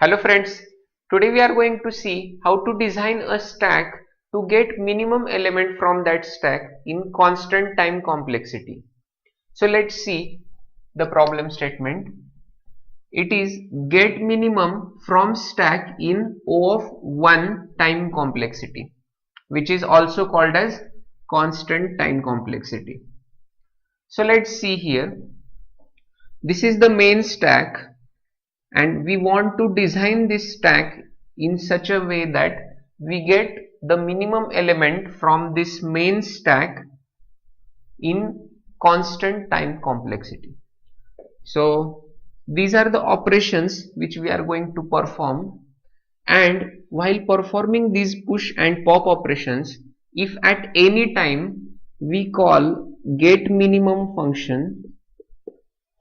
Hello friends, today we are going to see how to design a stack to get minimum element from that stack in constant time complexity. So let's see the problem statement. It is get minimum from stack in O of 1 time complexity, which is also called as constant time complexity. So let's see here. This is the main stack and we want to design this stack in such a way that we get the minimum element from this main stack in constant time complexity. So these are the operations which we are going to perform, and while performing these push and pop operations, if at any time we call get minimum function,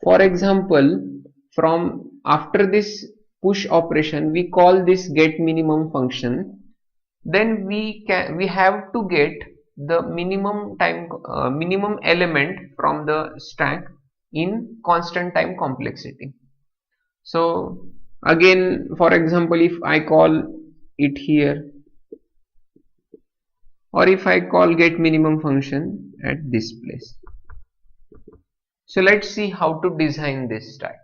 for example, from after this push operation we call this get minimum function, then we have to get the minimum element from the stack in constant time complexity. So again, for example, if I call it here, or if I call get minimum function at this place. So let's see how to design this stack.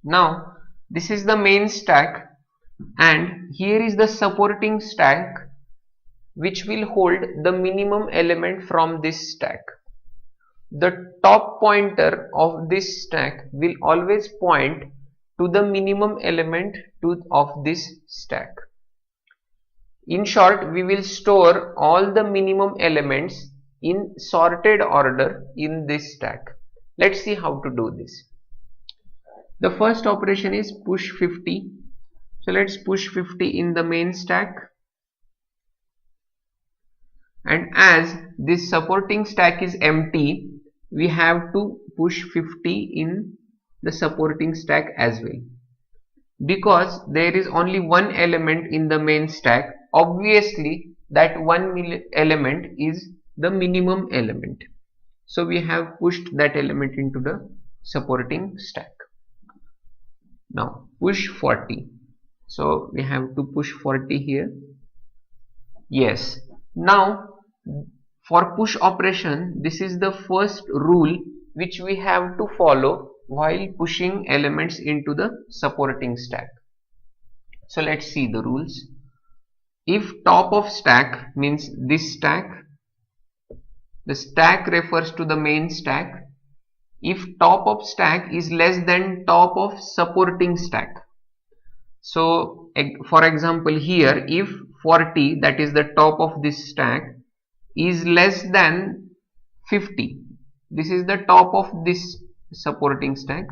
Now this is the main stack and here is the supporting stack which will hold the minimum element from this stack. The top pointer of this stack will always point to the minimum element of this stack. In short, we will store all the minimum elements in sorted order in this stack. Let's see how to do this. The first operation is push 50. So let's push 50 in the main stack. And as this supporting stack is empty, we have to push 50 in the supporting stack as well. Because there is only one element in the main stack, obviously that one element is the minimum element. So we have pushed that element into the supporting stack. Now push 40. So we have to push 40 here. Yes. Now for push operation, this is the first rule which we have to follow while pushing elements into the supporting stack. So let's see the rules. If top of stack means this stack, the stack refers to the main stack. If top of stack is less than top of supporting stack. So for example here, if 40, that is the top of this stack, is less than 50, this is the top of this supporting stack.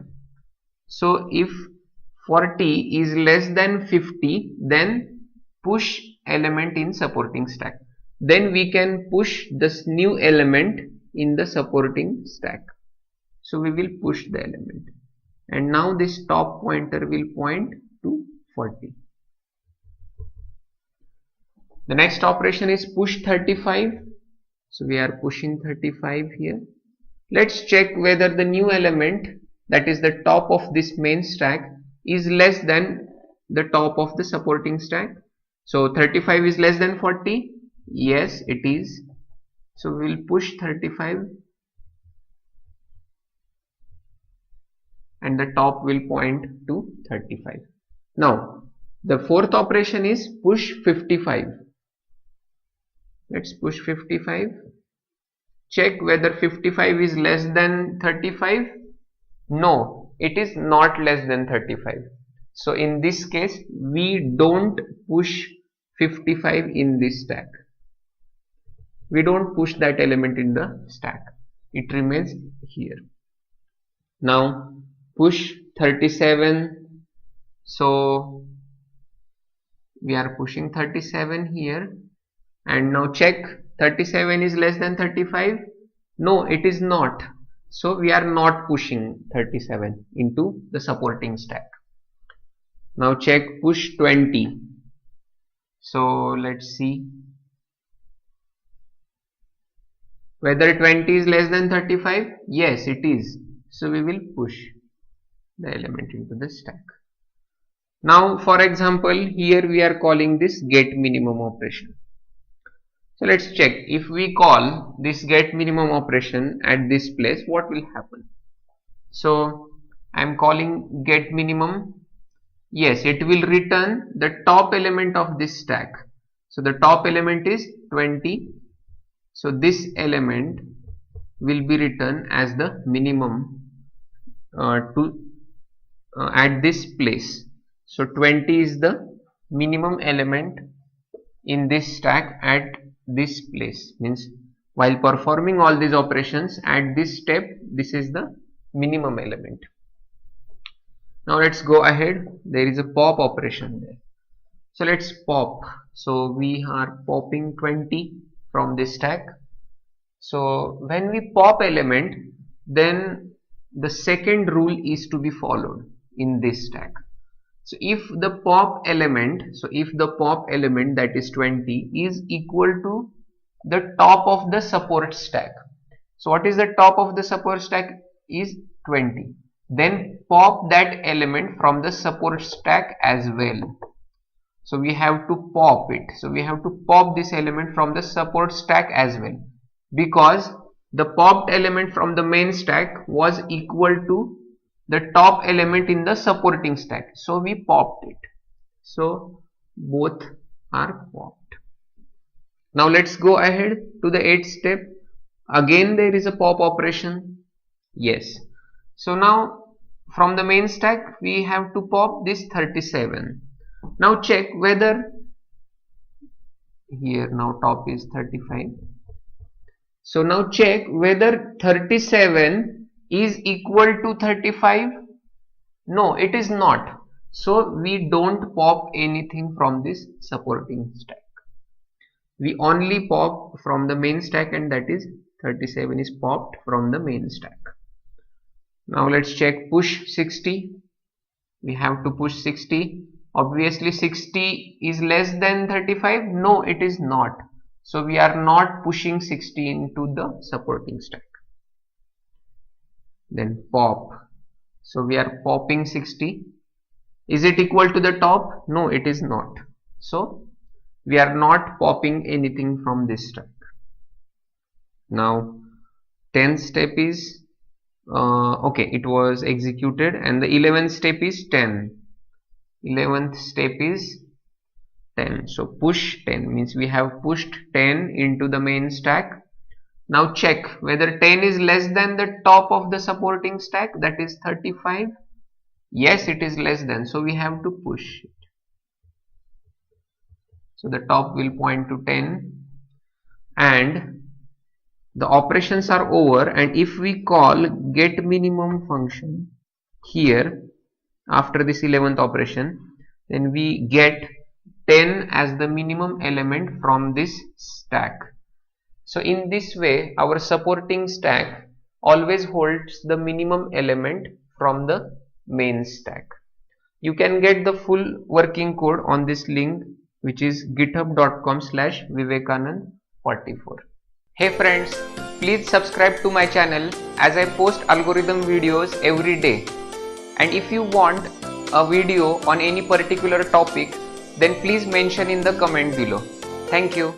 So if 40 is less than 50, then push element in supporting stack. Then we can push this new element in the supporting stack. So we will push the element, and now this top pointer will point to 40. The next operation is push 35. So we are pushing 35 here. Let's check whether the new element, that is the top of this main stack, is less than the top of the supporting stack. So 35 is less than 40. Yes, it is. So we will push 35 and the top will point to 35. Now the fourth operation is push 55. Let's push 55. Check whether 55 is less than 35. No, it is not less than 35. So in this case we don't push 55 in this stack. We don't push that element in the stack. It remains here. Now push 37. So we are pushing 37 here, and now check 37 is less than 35. No, it is not. So we are not pushing 37 into the supporting stack. Now check push 20. So let's see whether 20 is less than 35. Yes, it is. So we will push the element into the stack. Now for example, here we are calling this get minimum operation. So let's check. If we call this get minimum operation at this place, what will happen? So I am calling get minimum. Yes, it will return the top element of this stack. So the top element is 20. So this element will be written as the minimum at this place. So 20 is the minimum element in this stack at this place, means while performing all these operations at this step, this is the minimum element. Now let's go ahead. There is a pop operation there. So let's pop. So we are popping 20 from this stack. So when we pop element, then the second rule is to be followed in this stack. So if the pop element, that is 20 is equal to the top of the support stack. So what is the top of the support stack is 20. Then pop that element from the support stack as well. So we have to pop it. So we have to pop this element from the support stack as well, because the popped element from the main stack was equal to the top element in the supporting stack. So we popped it. So both are popped. Now let's go ahead to the 8th step. Again there is a pop operation. Yes. So now from the main stack we have to pop this 37. Now check whether here now top is 35. So now check whether 37 is equal to 35. No, it is not. So we don't pop anything from this supporting stack. We only pop from the main stack, and that is 37 is popped from the main stack. Now let's check push 60. We have to push 60. Obviously 60 is less than 35. No, it is not. So we are not pushing 60 into the supporting stack. Then pop. So we are popping 60. Is it equal to the top? No, it is not. So we are not popping anything from this stack. Now 10th step is okay, it was executed, and the 11th step is 10. 11th step is 10. So push 10 means we have pushed 10 into the main stack. Now check whether 10 is less than the top of the supporting stack, that is 35. Yes, it is less than, so we have to push it. So the top will point to 10 and the operations are over. And if we call get minimum function here after this 11th operation, then we get 10 as the minimum element from this stack. So in this way our supporting stack always holds the minimum element from the main stack. You can get the full working code on this link, which is github.com/vivekanand44. Hey friends, please subscribe to my channel as I post algorithm videos every day. And if you want a video on any particular topic, then please mention in the comment below. Thank you.